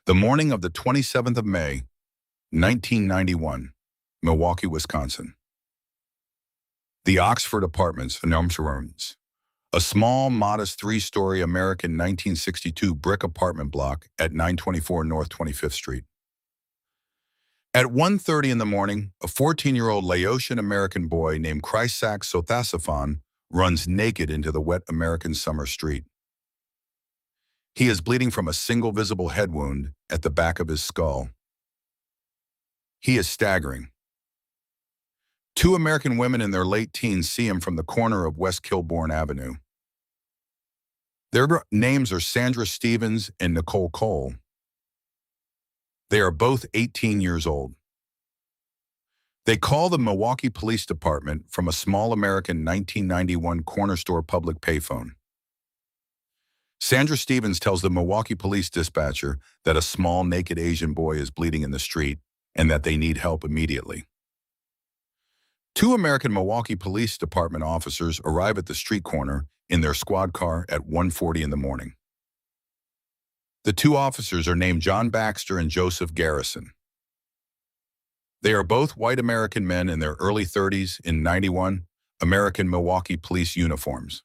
The morning of the 27th of May, 1991, Milwaukee, Wisconsin. The Oxford Apartments, a small, modest three-story American 1962 brick apartment block at 924 North 25th Street. At 1:30 in the morning, a 14-year-old Laotian-American boy named Konerak Sinthasomphone runs naked into the wet American summer street. He is bleeding from a single visible head wound at the back of his skull. He is staggering. Two American women in their late teens see him from the corner of West Kilbourne Avenue. Their names are Sandra Stevens and Nicole Cole. They are both 18 years old. They call the Milwaukee Police Department from a small American 1991 corner store public payphone. Sandra Stevens tells the Milwaukee police dispatcher that a small naked Asian boy is bleeding in the street and that they need help immediately. Two American Milwaukee Police Department officers arrive at the street corner in their squad car at 1:40 in the morning. The two officers are named John Baxter and Joseph Garrison. They are both white American men in their early 30s in 91 American Milwaukee police uniforms.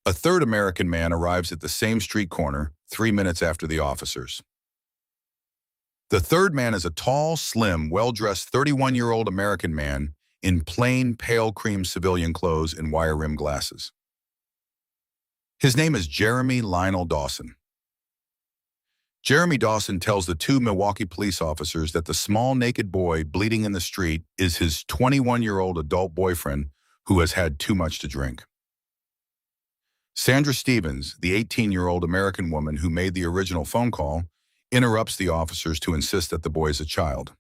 A third American man arrives at the same street corner 3 minutes after the officers. The third man is a tall, slim, well-dressed 31-year-old American man in plain, pale cream civilian clothes and wire-rimmed glasses. His name is Jeremy Lionel Dawson. Jeremy Dawson tells the two Milwaukee police officers that the small naked boy bleeding in the street is his 21-year-old adult boyfriend who has had too much to drink. Sandra Stevens, the 18-year-old American woman who made the original phone call, interrupts the officers to insist that the boy is a child.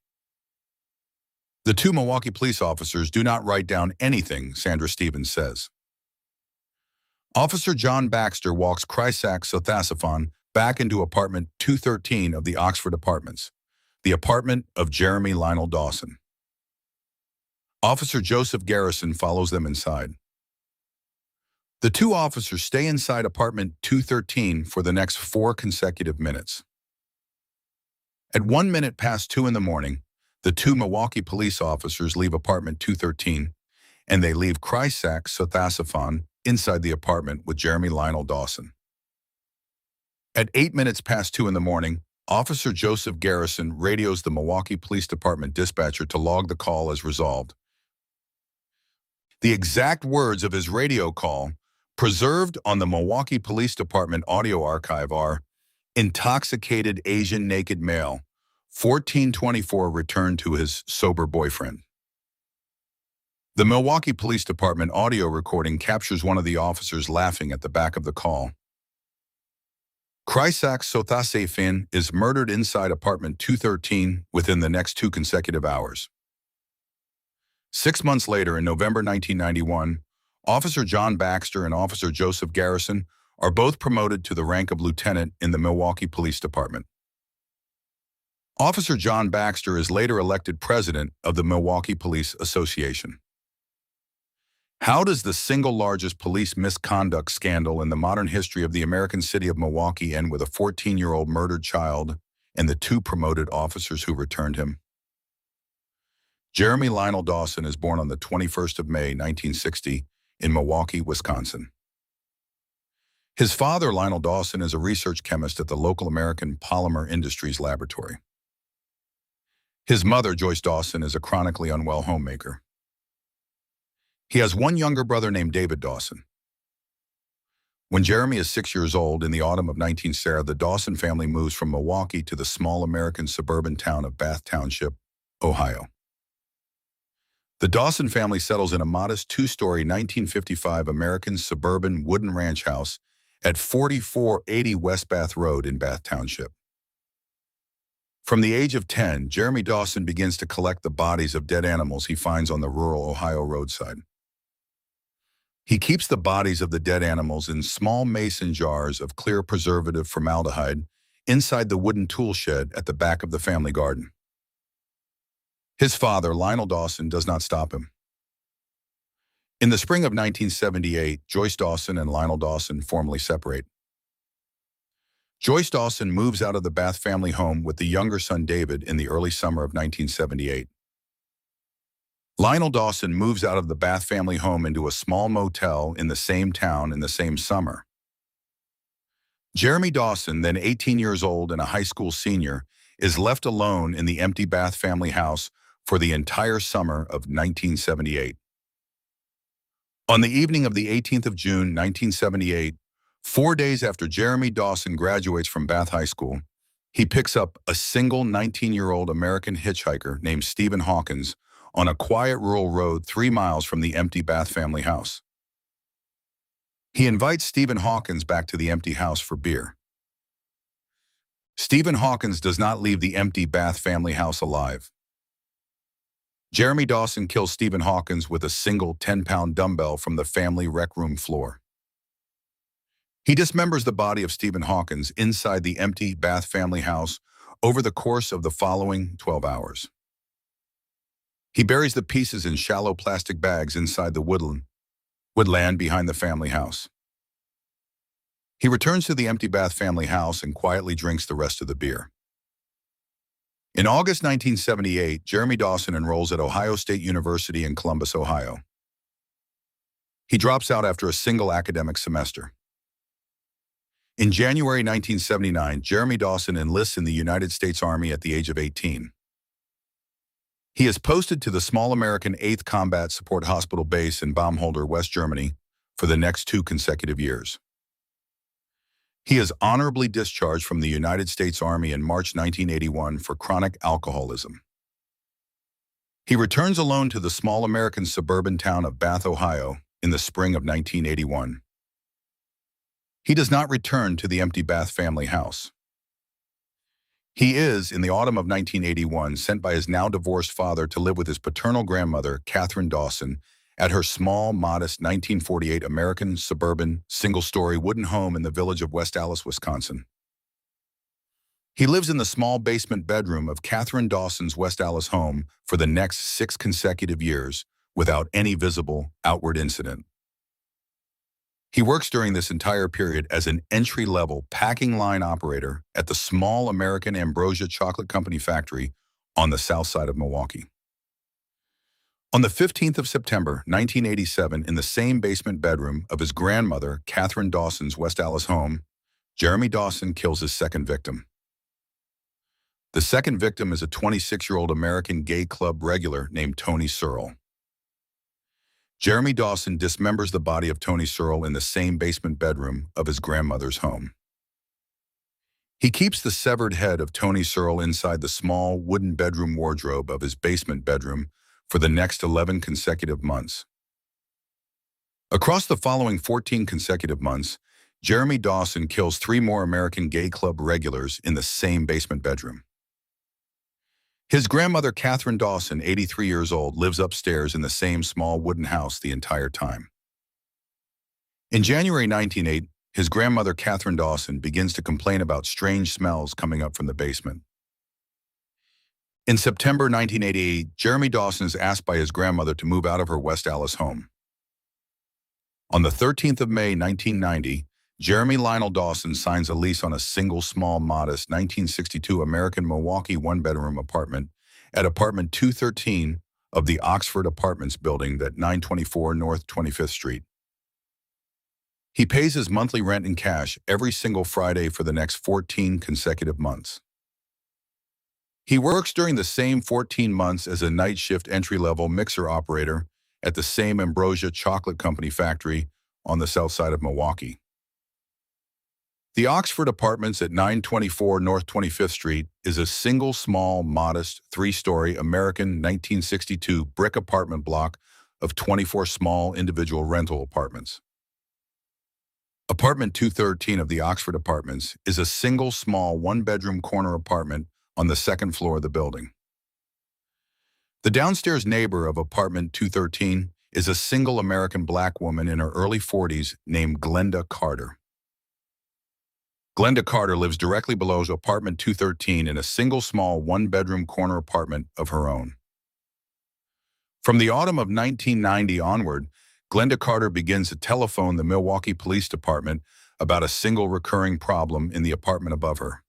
The two Milwaukee police officers do not write down anything Sandra Stevens says. Officer John Baxter walks Konerak Sinthasomphone back into apartment 213 of the Oxford Apartments, the apartment of Jeremy Lionel Dawson. Officer Joseph Garrison follows them inside. The two officers stay inside apartment 213 for the next 4 consecutive minutes. At 1 minute past 2 in the morning, the two Milwaukee police officers leave apartment 213, and they leave Konerak Sinthasomphone inside the apartment with Jeremy Lionel Dawson. At 8 minutes past 2 in the morning, Officer Joseph Garrison radios the Milwaukee Police Department dispatcher to log the call as resolved. The exact words of his radio call, preserved on the Milwaukee Police Department audio archive, are, "Intoxicated Asian naked male, 1424 returned to his sober boyfriend." The Milwaukee Police Department audio recording captures one of the officers laughing at the back of the call. Konerak Sinthasomphone is murdered inside apartment 213 within the next 2 consecutive hours. 6 months later, in November 1991, Officer John Baxter and Officer Joseph Garrison are both promoted to the rank of lieutenant in the Milwaukee Police Department. Officer John Baxter is later elected president of the Milwaukee Police Association. How does the single largest police misconduct scandal in the modern history of the American city of Milwaukee end with a 14-year-old murdered child and the two promoted officers who returned him? Jeremy Lionel Dawson is born on the 21st of May, 1960, in Milwaukee, Wisconsin. His father, Lionel Dawson, is a research chemist at the local American Polymer Industries laboratory. His mother, Joyce Dawson, is a chronically unwell homemaker. He has one younger brother named David Dawson. When Jeremy is 6 years old, in the autumn of 1970, the Dawson family moves from Milwaukee to the small American suburban town of Bath Township, Ohio. The Dawson family settles in a modest 2-story 1955 American suburban wooden ranch house at 4480 West Bath Road in Bath Township. From the age of 10, Jeremy Dawson begins to collect the bodies of dead animals he finds on the rural Ohio roadside. He keeps the bodies of the dead animals in small mason jars of clear preservative formaldehyde inside the wooden tool shed at the back of the family garden. His father, Lionel Dawson, does not stop him. In the spring of 1978, Joyce Dawson and Lionel Dawson formally separate. Joyce Dawson moves out of the Bath family home with the younger son David in the early summer of 1978. Lionel Dawson moves out of the Bath family home into a small motel in the same town in the same summer. Jeremy Dawson, then 18 years old and a high school senior, is left alone in the empty Bath family house for the entire summer of 1978. On the evening of the 18th of June, 1978, 4 days after Jeremy Dawson graduates from Bath High School, he picks up a single 19-year-old American hitchhiker named Stephen Hawkins on a quiet rural road 3 miles from the empty Bath family house. He invites Stephen Hawkins back to the empty house for beer. Stephen Hawkins does not leave the empty Bath family house alive. Jeremy Dawson kills Stephen Hawkins with a single 10-pound dumbbell from the family rec room floor. He dismembers the body of Stephen Hawkins inside the empty Bath family house over the course of the following 12 hours. He buries the pieces in shallow plastic bags inside the woodland behind the family house. He returns to the empty Bath family house and quietly drinks the rest of the beer. In August 1978, Jeremy Dawson enrolls at Ohio State University in Columbus, Ohio. He drops out after a single academic semester. In January 1979, Jeremy Dawson enlists in the United States Army at the age of 18. He is posted to the small American 8th Combat Support Hospital base in Baumholder, West Germany, for the next 2 consecutive years. He is honorably discharged from the United States Army in March 1981 for chronic alcoholism. He returns alone to the small American suburban town of Bath, Ohio, in the spring of 1981. He does not return to the empty Bath family house. He is, in the autumn of 1981, sent by his now-divorced father to live with his paternal grandmother, Catherine Dawson, at her small, modest 1948 American suburban, single-story wooden home in the village of West Allis, Wisconsin. He lives in the small basement bedroom of Catherine Dawson's West Allis home for the next 6 consecutive years without any visible outward incident. He works during this entire period as an entry-level packing line operator at the small American Ambrosia Chocolate Company factory on the south side of Milwaukee. On the 15th of September, 1987, in the same basement bedroom of his grandmother, Catherine Dawson's West Allis home, Jeremy Dawson kills his second victim. The second victim is a 26-year-old American gay club regular named Tony Searle. Jeremy Dawson dismembers the body of Tony Searle in the same basement bedroom of his grandmother's home. He keeps the severed head of Tony Searle inside the small wooden bedroom wardrobe of his basement bedroom for the next 11 consecutive months. Across the following 14 consecutive months, Jeremy Dawson kills 3 more American gay club regulars in the same basement bedroom. His grandmother, Catherine Dawson, 83 years old, lives upstairs in the same small wooden house the entire time. In January 1908, his grandmother, Catherine Dawson, begins to complain about strange smells coming up from the basement. In September 1988, Jeremy Dawson is asked by his grandmother to move out of her West Allis home. On the 13th of May, 1990, Jeremy Lionel Dawson signs a lease on a single, small, modest 1962 American Milwaukee one-bedroom apartment at apartment 213 of the Oxford Apartments building at 924 North 25th Street. He pays his monthly rent in cash every single Friday for the next 14 consecutive months. He works during the same 14 months as a night shift entry-level mixer operator at the same Ambrosia Chocolate Company factory on the south side of Milwaukee. The Oxford Apartments at 924 North 25th Street is a single, small, modest, 3-story American 1962 brick apartment block of 24 small individual rental apartments. Apartment 213 of the Oxford Apartments is a single, small, one-bedroom corner apartment on the second floor of the building. The downstairs neighbor of apartment 213 is a single American black woman in her early 40s named Glenda Carter. Glenda Carter lives directly below apartment 213 in a single, small, one-bedroom corner apartment of her own. From the autumn of 1990 onward, Glenda Carter begins to telephone the Milwaukee Police Department about a single recurring problem in the apartment above her.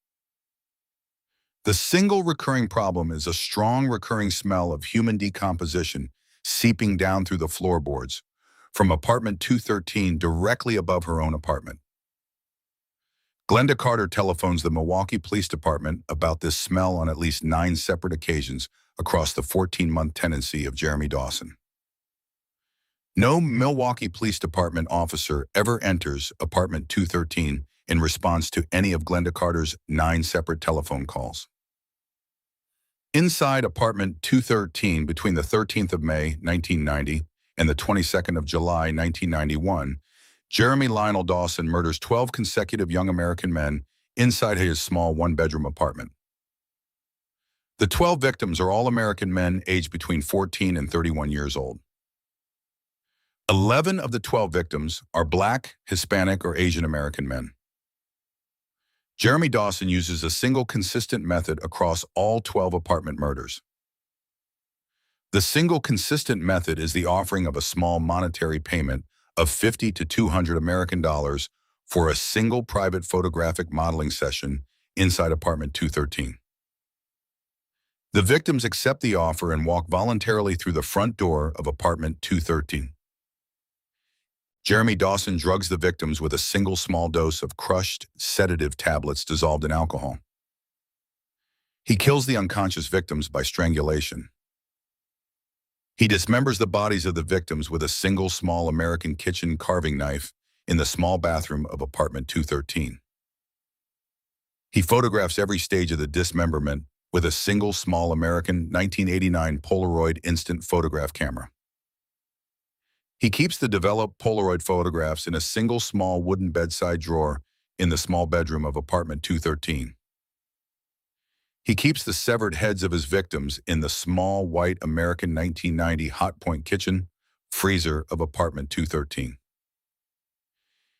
The single recurring problem is a strong recurring smell of human decomposition seeping down through the floorboards from apartment 213 directly above her own apartment. Glenda Carter telephones the Milwaukee Police Department about this smell on at least 9 separate occasions across the 14-month tenancy of Jeremy Dawson. No Milwaukee Police Department officer ever enters apartment 213 in response to any of Glenda Carter's 9 separate telephone calls. Inside apartment 213 between the 13th of May, 1990 and the 22nd of July, 1991, Jeremy Lionel Dawson murders 12 consecutive young American men inside his small one-bedroom apartment. The 12 victims are all American men aged between 14 and 31 years old. 11 of the 12 victims are Black, Hispanic, or Asian American men. Jeremy Dawson uses a single consistent method across all 12 apartment murders. The single consistent method is the offering of a small monetary payment of $50 to $200 American dollars for a single private photographic modeling session inside apartment 213. The victims accept the offer and walk voluntarily through the front door of apartment 213. Jeremy Dawson drugs the victims with a single small dose of crushed sedative tablets dissolved in alcohol. He kills the unconscious victims by strangulation. He dismembers the bodies of the victims with a single small American kitchen carving knife in the small bathroom of apartment 213. He photographs every stage of the dismemberment with a single small American 1989 Polaroid instant photograph camera. He keeps the developed Polaroid photographs in a single small wooden bedside drawer in the small bedroom of apartment 213. He keeps the severed heads of his victims in the small white American 1990 Hot Point kitchen freezer of apartment 213.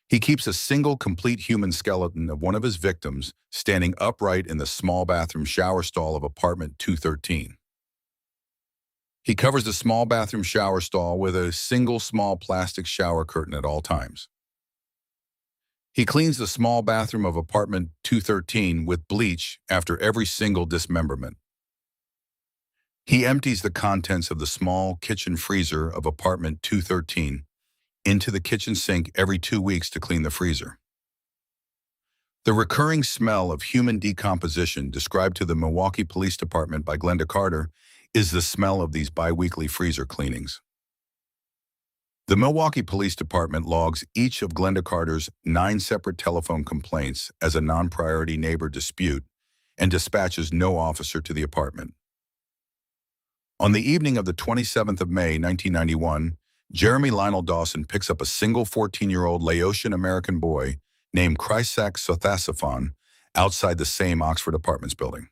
He keeps a single complete human skeleton of one of his victims standing upright in the small bathroom shower stall of apartment 213. He covers the small bathroom shower stall with a single small plastic shower curtain at all times. He cleans the small bathroom of apartment 213 with bleach after every single dismemberment. He empties the contents of the small kitchen freezer of apartment 213 into the kitchen sink every 2 weeks to clean the freezer. The recurring smell of human decomposition described to the Milwaukee Police Department by Glenda Carter is the smell of these bi-weekly freezer cleanings. The Milwaukee Police Department logs each of Glenda Carter's 9 separate telephone complaints as a non-priority neighbor dispute and dispatches no officer to the apartment. On the evening of the 27th of May, 1991, Jeremy Lionel Dawson picks up a single 14-year-old Laotian-American boy named Konerak Sinthasomphone outside the same Oxford Apartments building.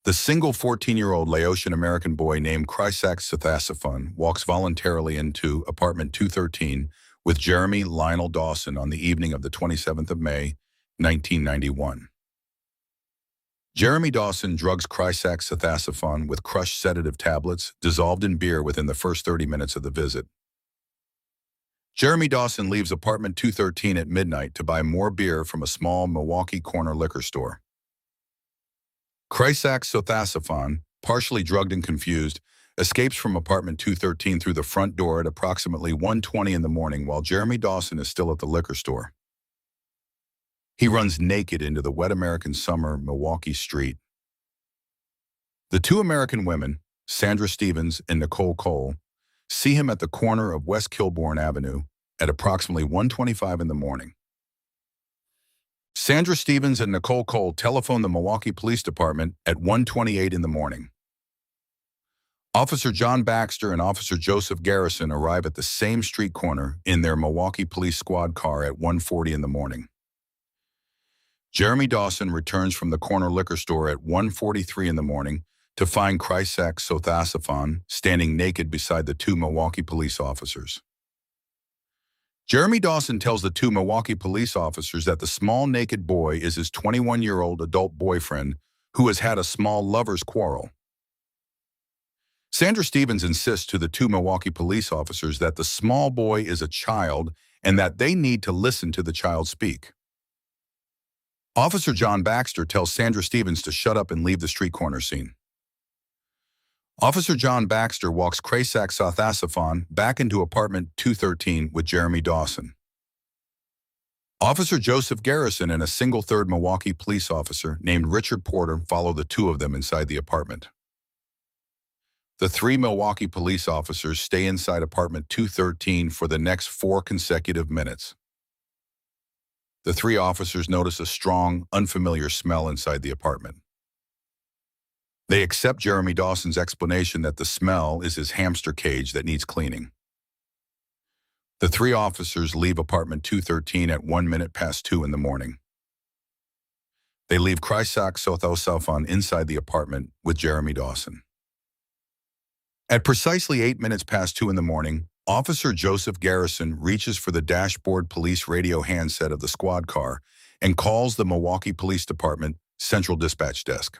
The single 14-year-old Laotian-American boy named Konerak Sinthasomphone walks voluntarily into apartment 213 with Jeremy Lionel Dawson on the evening of the 27th of May, 1991. Jeremy Dawson drugs Konerak Sinthasomphone with crushed sedative tablets dissolved in beer within the first 30 minutes of the visit. Jeremy Dawson leaves apartment 213 at midnight to buy more beer from a small Milwaukee corner liquor store. Konerak Sinthasomphone, partially drugged and confused, escapes from apartment 213 through the front door at approximately 1:20 in the morning while Jeremy Dawson is still at the liquor store. He runs naked into the wet American summer Milwaukee street. The 2 American women, Sandra Stevens and Nicole Cole, see him at the corner of West Kilbourne Avenue at approximately 1:25 in the morning. Sandra Stevens and Nicole Cole telephone the Milwaukee Police Department at 1:28 in the morning. Officer John Baxter and Officer Joseph Garrison arrive at the same street corner in their Milwaukee Police Squad car at 1:40 in the morning. Jeremy Dawson returns from the corner liquor store at 1:43 in the morning to find Konerak Sinthasomphone standing naked beside the 2 Milwaukee police officers. Jeremy Dawson tells the 2 Milwaukee police officers that the small naked boy is his 21-year-old adult boyfriend who has had a small lover's quarrel. Sandra Stevens insists to the 2 Milwaukee police officers that the small boy is a child and that they need to listen to the child speak. Officer John Baxter tells Sandra Stevens to shut up and leave the street corner scene. Officer John Baxter walks Konerak Sinthasomphone back into apartment 213 with Jeremy Dawson. Officer Joseph Garrison and a single third Milwaukee police officer named Richard Porter follow the two of them inside the apartment. The three Milwaukee police officers stay inside apartment 213 for the next 4 consecutive minutes. The three officers notice a strong, unfamiliar smell inside the apartment. They accept Jeremy Dawson's explanation that the smell is his hamster cage that needs cleaning. The three officers leave apartment 213 at 2:01 in the morning. They leave Konerak Sinthasomphone inside the apartment with Jeremy Dawson. At precisely 2:08 in the morning, Officer Joseph Garrison reaches for the dashboard police radio handset of the squad car and calls the Milwaukee Police Department Central Dispatch Desk.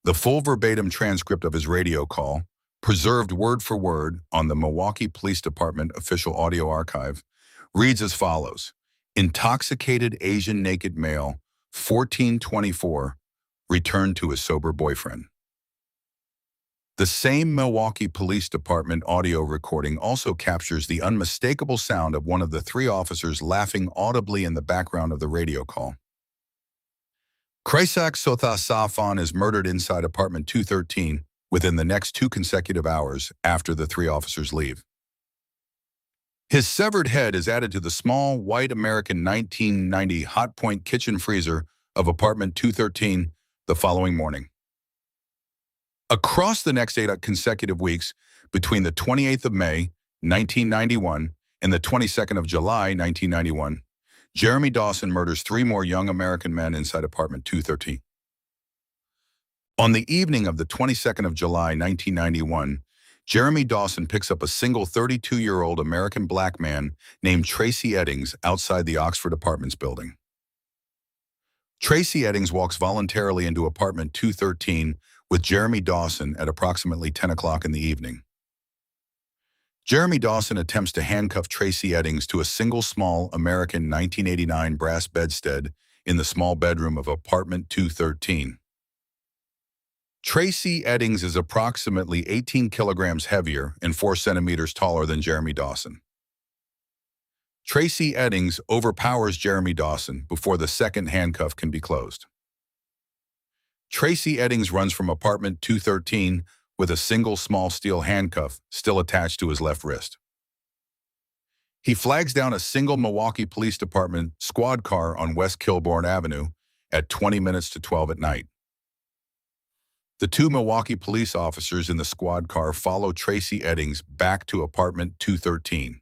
The full verbatim transcript of his radio call, preserved word for word on the Milwaukee Police Department official audio archive, reads as follows: intoxicated Asian naked male, 1424, returned to his sober boyfriend. The same Milwaukee Police Department audio recording also captures the unmistakable sound of one of the three officers laughing audibly in the background of the radio call. Konerak Sinthasomphone is murdered inside apartment 213 within the next 2 consecutive hours after the three officers leave. His severed head is added to the small, white American 1990 hot point kitchen freezer of apartment 213 the following morning. Across the next 8 consecutive weeks, between the 28th of May, 1991, and the 22nd of July, 1991, Jeremy Dawson murders 3 more young American men inside apartment 213. On the evening of the 22nd of July, 1991, Jeremy Dawson picks up a single 32-year-old American black man named Tracy Eddings outside the Oxford Apartments building. Tracy Eddings walks voluntarily into apartment 213 with Jeremy Dawson at approximately 10 o'clock in the evening. Jeremy Dawson attempts to handcuff Tracy Eddings to a single small American 1989 brass bedstead in the small bedroom of apartment 213. Tracy Eddings is approximately 18 kilograms heavier and 4 centimeters taller than Jeremy Dawson. Tracy Eddings overpowers Jeremy Dawson before the second handcuff can be closed. Tracy Eddings runs from apartment 213 with a single small steel handcuff still attached to his left wrist. He flags down a single Milwaukee Police Department squad car on West Kilbourne Avenue at 20 minutes to 12 at night. The 2 Milwaukee police officers in the squad car follow Tracy Eddings back to apartment 213.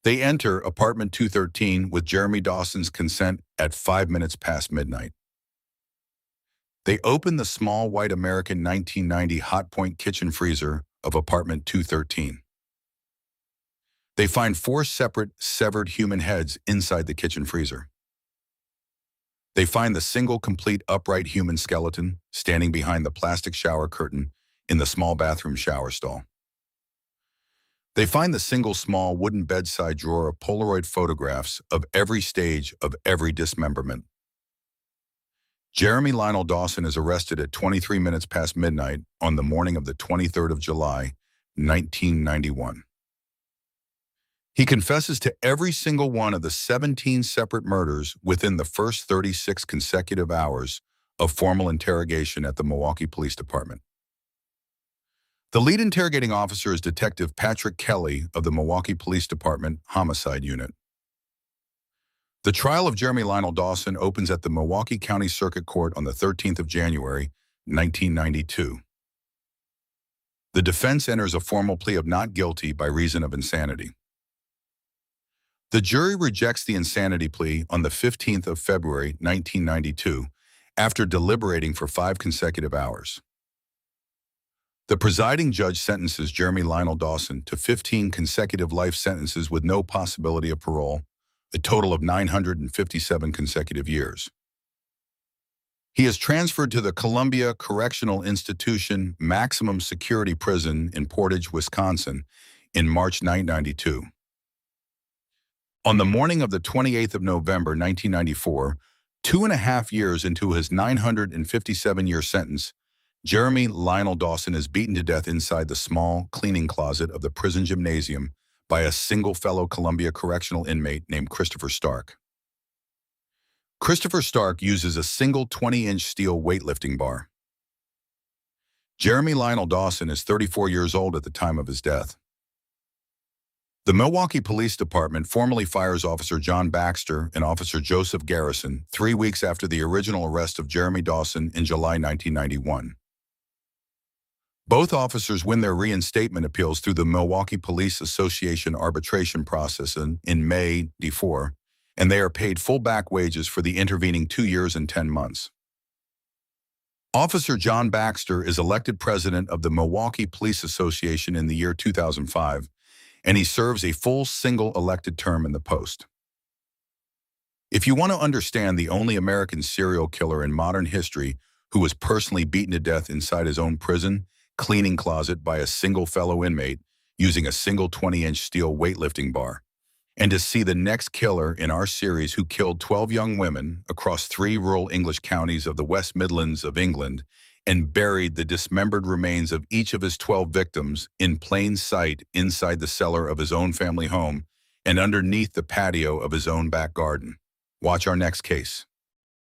They enter apartment 213 with Jeremy Dawson's consent at 5 minutes past midnight. They open the small white American 1990 hot point kitchen freezer of apartment 213. They find 4 separate, severed human heads inside the kitchen freezer. They find the single complete upright human skeleton standing behind the plastic shower curtain in the small bathroom shower stall. They find the single small wooden bedside drawer of Polaroid photographs of every stage of every dismemberment. Jeremy Lionel Dawson is arrested at 23 minutes past midnight on the morning of the 23rd of July, 1991. He confesses to every single one of the 17 separate murders within the first 36 consecutive hours of formal interrogation at the Milwaukee Police Department. The lead interrogating officer is Detective Patrick Kelly of the Milwaukee Police Department Homicide Unit. The trial of Jeremy Lionel Dawson opens at the Milwaukee County Circuit Court on the 13th of January, 1992. The defense enters a formal plea of not guilty by reason of insanity. The jury rejects the insanity plea on the 15th of February, 1992, after deliberating for 5 consecutive hours. The presiding judge sentences Jeremy Lionel Dawson to 15 consecutive life sentences with no possibility of parole, a total of 957 consecutive years. He is transferred to the Columbia Correctional Institution Maximum Security Prison in Portage, Wisconsin, in March 1992. On the morning of the 28th of November, 1994, 2.5 years into his 957-year sentence, Jeremy Lionel Dawson is beaten to death inside the small cleaning closet of the prison gymnasium by a single fellow Columbia correctional inmate named Christopher Stark. Christopher Stark uses a single 20-inch steel weightlifting bar. Jeremy Lionel Dawson is 34 years old at the time of his death. The Milwaukee Police Department formally fires Officer John Baxter and Officer Joseph Garrison 3 weeks after the original arrest of Jeremy Dawson in July 1991. Both officers win their reinstatement appeals through the Milwaukee Police Association arbitration process in May 1994, and they are paid full back wages for the intervening 2 years and 10 months. Officer John Baxter is elected president of the Milwaukee Police Association in the year 2005, and he serves a full single elected term in the post. If you want to understand the only American serial killer in modern history who was personally beaten to death inside his own prison cleaning closet by a single fellow inmate using a single 20-inch steel weightlifting bar, and to see the next killer in our series who killed 12 young women across 3 rural English counties of the West Midlands of England and buried the dismembered remains of each of his 12 victims in plain sight inside the cellar of his own family home and underneath the patio of his own back garden. Watch our next case.